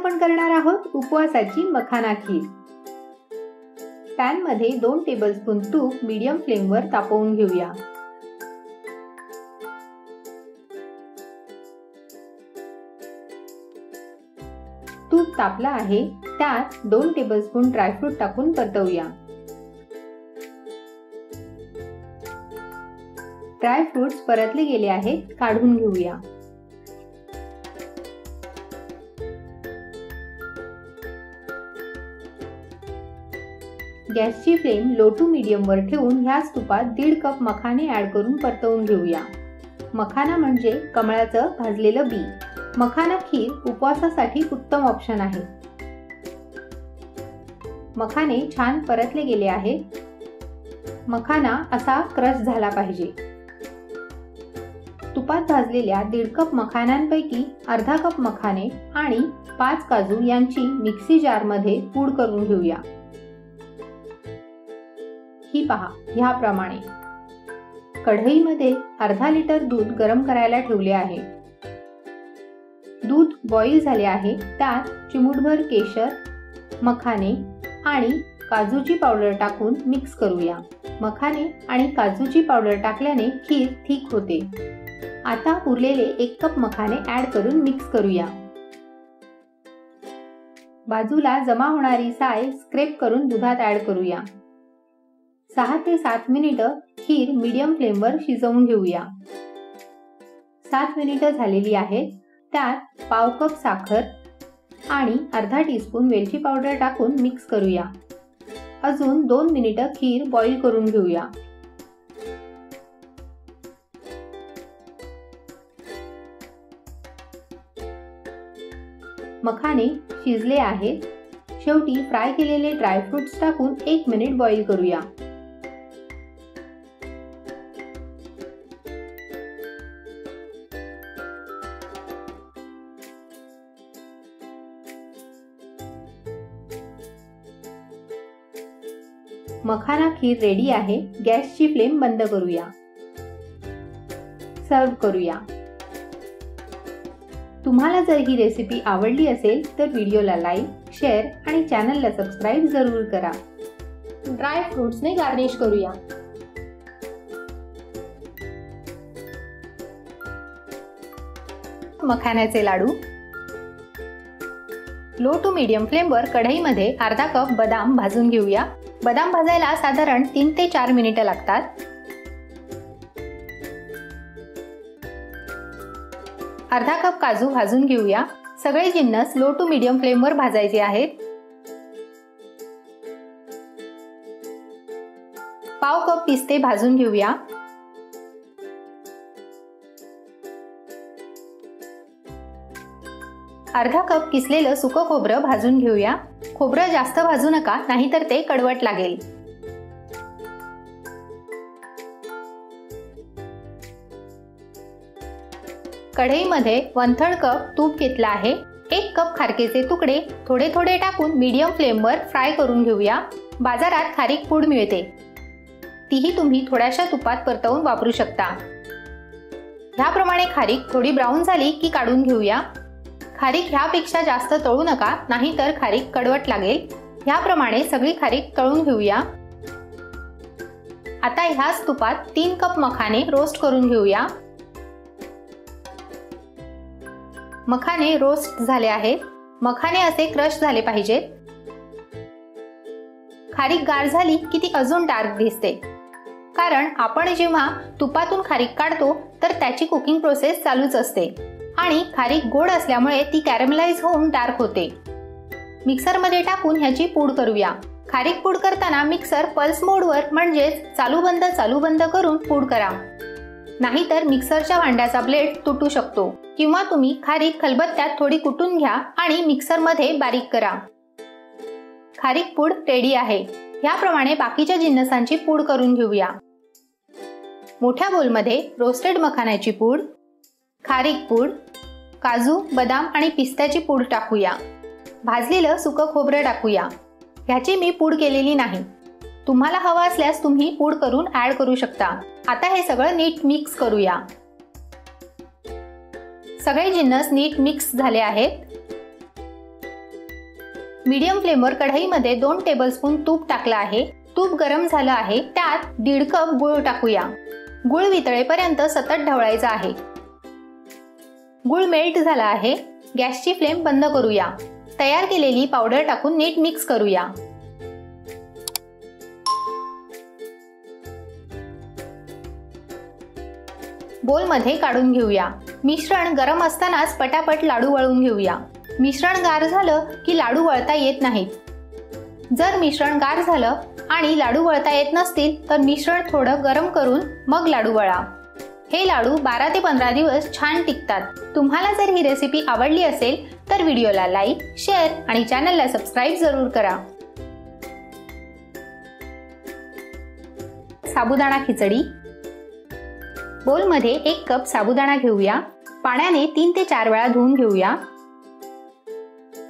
आपण करणार आहोत उपवासाची मखाना खीर। पॅन मध्ये 2 टेबलस्पून तूप मीडियम फ्लेमवर तापवून घेऊया। तूप तापला आहे, त्यात 2 टेबलस्पून ड्रायफ्रूट टाकून परतवूया। ड्रायफ्रूट्स परतले गेले आहेत, काढून घेऊया। गॅसची फ्लेम लो टू मीडियम वर ठेवून ह्याच तुपात 1.5 कप मखाने ऍड करून परतवून घेऊया। मखाना म्हणजे कमळाचं भाजलेलं बी। मखाना खीर उपवासासाठी उत्तम ऑप्शन आहे। मखाने छान परतले गेले आहेत। मखाना असा क्रश झाला पाहिजे। तुपात भाजलेल्या 1.5 कप मखान्यांपैकी अर्धा कप मखाने आणि 5 काजू यांची मिक्सी जार मध्ये पूड करून घेऊया। ही पहा, ह्याप्रमाणे। कढईमध्ये अर्धा लिटर दूध गरम करायला ठेवले आहे। दूध बॉईल झाले आहे, त्यात चिमूटभर केशर, मखाने आणि काजूची पावडर टाकून मिक्स करूया। मखाने आणि काजूची पावडर टाकल्याने खीर थिक होते। आता उरलेले 1 कप मखाने ऍड करून मिक्स करूया। बाजूला जमा होणारी साय स्क्रेप करून दुधात ऍड करूया। 6 ते 7 मिनिटं खीर मीडियम फ्लेमवर शिजवून घेऊया। 7 मिनिटं झालेली आहेत, त्यात पाव कप साखर आणि अर्धा टीस्पून वेलची पावडर टाकून मिक्स करूया। अजून 2 मिनिटं खीर बॉईल करून घेऊया। मखाने शिजले आहेत। शेवटी फ्राय केलेले ड्रायफ्रुट्स टाकून 1 मिनिट बॉईल करूया। मखाना खीर रेडी आहे। गॅसची फ्लेम बंद करूया। सर्व करूया। तुम्हाला जर ही रेसिपी आवडली असेल तर व्हिडिओला लाईक, शेअर आणि चॅनलला सबस्क्राईब जरूर करा। ड्राय फ्रुट्सने गार्निश करूया। मखान्याचे लाडू। लो टू मीडियम फ्लेमवर कढईमध्ये अर्धा कप बदाम भाजून घेऊया। बदाम भाजायला साधारण 3 ते 4 मिनिटं लागतात। अर्धा कप काजू भाजून घेऊया। सगळे जिन्नस लो टू मीडियम फ्लेमवर भाजायचे आहेत। पाव कप पिस्ते भाजून घेऊया। अर्धा कप किसलेलं सुकं खोबरं भाजून घेऊया। खोबरं जास्त भाजू नका, नाहीतर ते कडवट लागेल। कढईमध्ये 1/3 कप तूप घेतला आहे। 1 कप खारकेचे तुकडे थोडे थोडे टाकून मीडियम फ्लेमवर फ्राय करून घेऊया। बाजारात खारीक पूड मिळते, तीही तुम्ही थोड्याशा तुपात परतवून वापरू शकता। ह्याप्रमाणे खारीक थोडी ब्राऊन झाली की काढून घेऊया। खारीक ह्यापेक्षा जास्त तळू नका, नाहीतर खारीक कडवट लागेल। ह्याप्रमाणे सगळी खारीक तळून घेऊया। आता ह्याच तुपात 3 कप मखाने रोस्ट करून घेऊया। मखाने रोस्ट झाले आहेत। मखाने असे क्रश झाले पाहिजेत। खारीक गार झाली की ती अजून डार्क दिसते, कारण आपण जेव्हा तुपातून खारीक काढतो तर त्याची कुकिंग प्रोसेस चालूच असते आणि खारीक गोड असल्यामुळे ती कॅरमलाइज होऊन डार्क होते। मिक्सरमध्ये टाकून ह्याची पूड करूया। खारीक पूड करताना मिक्सर पल्स मोडवर म्हणजेच चालू बंद करून पूड करा, नाहीतर मिक्सरच्या भांड्याचा ब्लेड तुटू शकतो। किंवा तुम्ही खारीक खलबत्त्यात थोडी कुटून घ्या आणि मिक्सरमध्ये बारीक करा। खारीक पूड रेडी आहे। ह्याप्रमाणे बाकीच्या जिन्नसांची पूड करून घेऊया। मोठ्या बोलमध्ये रोस्टेड मखान्याची पूड, खारीक पूड, काजू, बदाम आणि पिस्त्याची पूड टाकूया। भाजलेलं सुकं खोबरं टाकूया। ह्याची मी पूड केलेली नाही, तुम्हाला हवा असल्यास तुम्ही पूड करून ऍड करू शकता। आता हे सगळं नीट मिक्स करूया। सगळे जिन्नस नीट मिक्स झाले आहेत। मीडियम फ्लेमवर कढईमध्ये 2 टेबलस्पून तूप टाकलं आहे. तूप गरम झालं आहे. त्यात 1.5 कप गूळ टाकूया. गूळ वितळेपर्यंत सतत ढवळायचा आहे. गूळ मेल्ट झाला आहे. गॅसची फ्लेम बंद करूया. तयार केलेली पावडर टाकून नीट मिक्स करूया. बोलमध्ये काढून घेऊया. मिश्रण गरम असतानाच पटापट लाडू वळून घेऊया. मिश्रण गार झालं की लाडू वळता येत नाहीत. जर मिश्रण गार झालं आणि लाडू वळता येत नसतील तर मिश्रण थोडं गरम करून मग लाडू वळा. हे लाडू 12 ते 15 दिवस छान टिकतात. तुम्हाला जर ही रेसिपी आवडली असेल तर व्हिडिओला लाईक, शेअर आणि चॅनलला सबस्क्राईब जरूर करा. साबुदाणा खिचडी. बोलमध्ये 1 कप साबुदाणा घेऊया. पाण्याने 3 ते 4 वेळा धुवून घेऊया.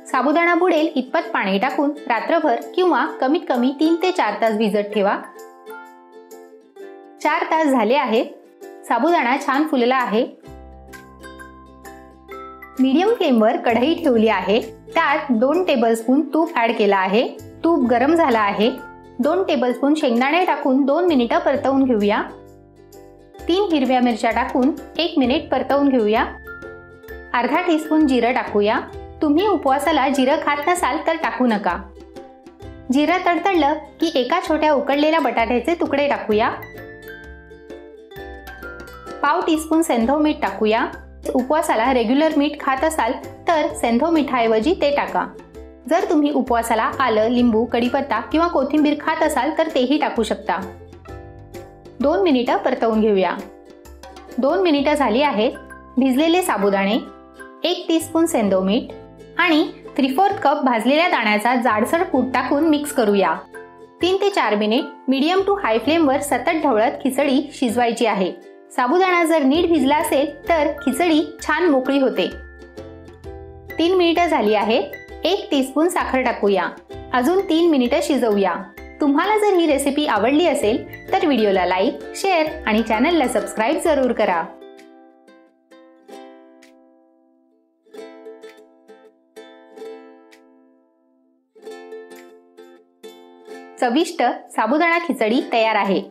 साबुदाणा बुडेल इतपत पाणी टाकून रात्रभर किंवा कमीत कमी 3 ते 4 तास भिजत ठेवा. 4 तास झाले आहेत. साबुदाणा छान फुलला आहे. मीडियम फ्लेमवर कढई ठेवली आहे. त्यात 2 टेबलस्पून तूप ऍड केला आहे. तूप गरम झाला आहे. 2 टेबलस्पून शेंगदाणे टाकून 2 मिनिटं परतवून घेऊया. 3 हिरव्या मिरच्या टाकून 1 मिनिट परतवून घेऊया. अर्धा टीस्पून जिरं टाकूया. तुम्ही उपवासाला जिरं खात नसाल तर टाकू नका. जिरं तडतडलं की एका छोट्या उकडलेल्या बटाट्याचे तुकडे टाकूया. पाव टीस्पून सेंधव मीठ टाकूया. उपवासाला रेग्युलर मीठ खात असाल तर सेंधव मिठाऐवजी ते टाका. जर तुम्ही उपवासाला आलं, लिंबू, कढीपत्ता किंवा कोथिंबीर खात असाल तर तेही टाकू शकता. 2 मिनिटं परतवून घेऊया. 2 मिनिटं झाली आहेत. भिजलेले साबुदाणे, 1 टीस्पून सेंधव मीठ आणि 3/4 कप भाजलेल्या दाण्याचा जाडसर कूट टाकून मिक्स करूया. 3 ते 4 मिनिट मीडियम टू हाय फ्लेमवर सतत ढवळत खिचडी शिजवायची आहे. साबुदाणा जर नीट भिजला असेल तर खिचडी छान मोकळी होते. 3 मिनिटं झाली आहेत. 1 टीस्पून साखर टाकूया. अजून 3 मिनिटं शिजवूया. तुम्हाला जर ही रेसिपी आवडली असेल तर व्हिडिओला लाईक, शेअर आणि चॅनलला सबस्क्राईब जरूर करा. चविष्ट साबुदाणा खिचडी तयार आहे.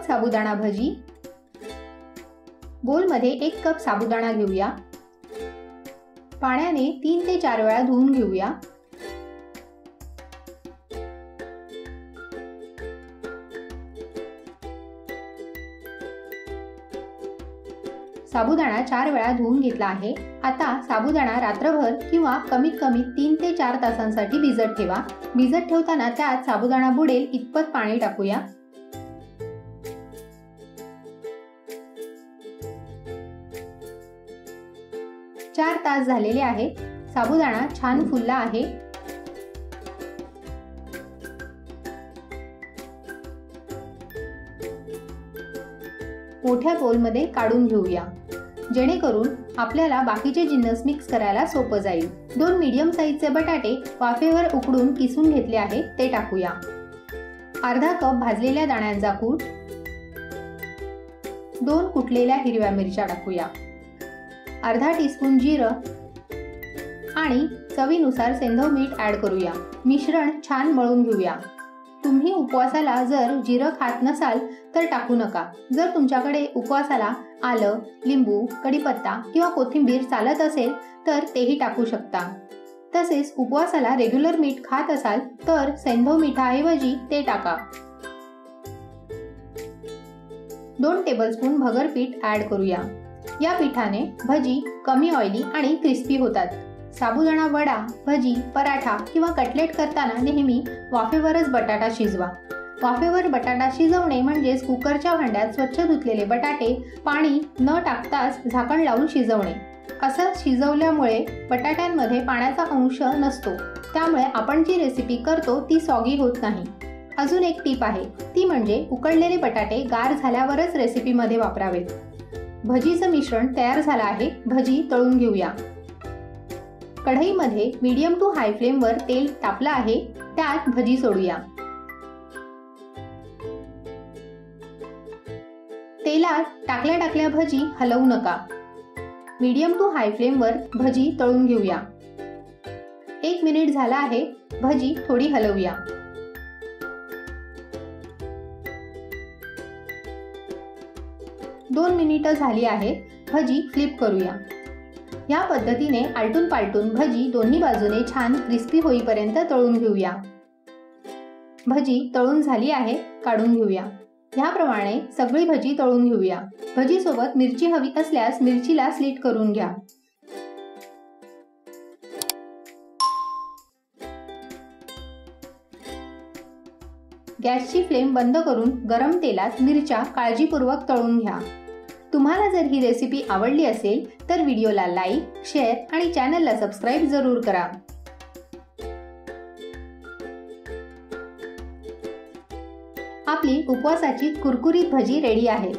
साबुदाणा भजी. बोलमध्ये 1 कप साबुदाणा घेऊया. पाण्याने 3 ते 4 वेळा धुवून घेऊया. साबुदाणा 4 वेळा धुवून घेतला आहे. आता साबुदाणा रात्रभर किंवा कमीत कमी 3 ते 4 तासांसाठी भिजत ठेवा. भिजत ठेवताना त्यात साबुदाणा बुडेल इतपत पाणी टाकूया. चार तास झालेले आहेत. साबुदाणा छान फुलला आहे. मोठ्या बोलमध्ये काढून घेऊया जेणेकरून आपल्याला बाकीचे जिन्नस मिक्स करायला सोपं जाईल. 2 मीडियम साईजचे बटाटे वाफेवर उकडून किसून घेतले आहेत ते टाकूया. अर्धा कप भाजलेल्या दाण्यांचा कूट, 2 कुटलेल्या हिरव्या मिरच्या टाकूया. अर्धा टीस्पून जिरं आणि चवीनुसार सेंधव मीठ ऍड करूया. मिश्रण छान मळून घेऊया. तुम्ही उपवासाला जर जिरं खात नसाल तर टाकू नका. जर तुमच्याकडे उपवासाला आलं, लिंबू, कढीपत्ता किंवा कोथिंबीर चालत असेल तर तेही टाकू शकता. तसेच उपवासाला रेग्युलर मीठ खात असाल तर सेंधव मिठाऐवजी ते टाका. 2 टेबलस्पून भगर पीठ ऍड करूया. या पिठाने भजी कमी ऑइली आणि क्रिस्पी होतात. साबुदाणा वडा, भजी, पराठा किंवा कटलेट करताना नेहमी वाफेवरच बटाटा शिजवा. वाफेवर बटाटा शिजवणे म्हणजेच कुकरच्या भांड्यात स्वच्छ धुतलेले बटाटे पाणी न टाकताच झाकण लावून शिजवणे. असं शिजवल्यामुळे बटाट्यांमध्ये पाण्याचा अंश नसतो. त्यामुळे आपण जी रेसिपी करतो ती सॉगी होत नाही. अजून एक टीप आहे ती म्हणजे उकडलेले बटाटे गार झाल्यावरच रेसिपीमध्ये वापरावेत. भजीचं मिश्रण तयार झालं आहे. भजी तळून घेऊया. कढईमध्ये मीडियम टू हाय फ्लेमवर तेल तापलं आहे. त्यात भजी सोडूया. तेलात त्यात टाकल्या भजी हलवू नका. मीडियम टू हाय फ्लेमवर भजी तळून घेऊया. 1 मिनिट झाला आहे. भजी थोडी हलवूया. दोन मिनिटं झाली आहेत. भजी फ्लिप करूया. या पद्धतीने आलटून पालटून भजी दोन्ही बाजूने छान क्रिस्पी होईपर्यंत तळून घेऊया. भजी तळून झाली आहे. काढून घेऊया. ह्याप्रमाणे सगळी भजी तळून घेऊया. भजी सोबत मिरची हवी असल्यास मिरचीला स्लिट करून घ्या. गॅसची फ्लेम बंद करून गरम तेलात मिरच्या काळजीपूर्वक तळून घ्या. तुम्हाला जर ही रेसिपी आवडली असेल तर व्हिडिओला लाईक, शेअर आणि चॅनलला सबस्क्राईब जरूर करा. आपली उपवासाची कुरकुरीत भजी रेडी आहे.